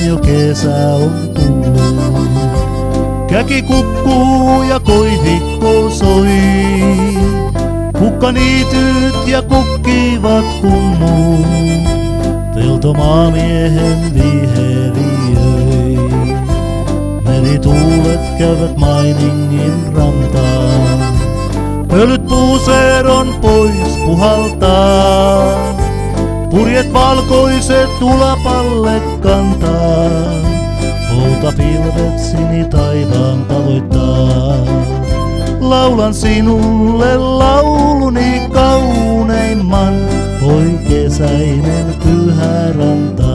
jo kesä on tullut. Käki kukkuu ja koivikko soi. Kukkaniityt ja kukkivat kummuun. Peltomaamiehen viheriöi. Merituulet käyvät Mainingin rantaan. Pölyt puuseeron pois puhaltaa. Purjet valkoiset tulapalle kantaa. Poutapilvet sinitaivaan tavoittaa. Laulan sinulle lauluni kauneimman, oi kesäinen Pyhäranta.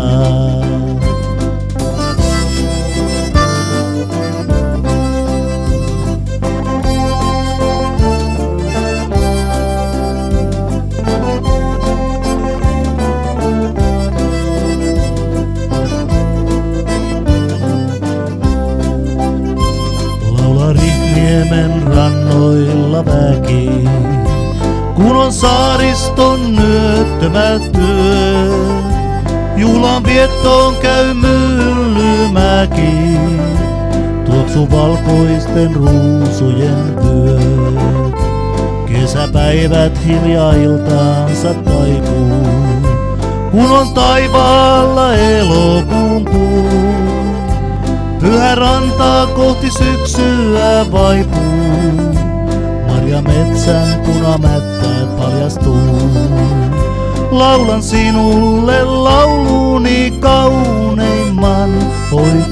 Niemen rannoilla väki, kun on saariston nyöttömät työ. Juhlan viettoon käy Myllymäki, tuoksu valkoisten ruusujen vyöt. Kesäpäivät hiljaa iltaansa taipuu, kun on taivaalla elokuun kuu. Pyhärantaa kohti syksyä vaipuu, marjametsän punamättäät paljastuu. Laulan sinulle lauluni kauneimman, oi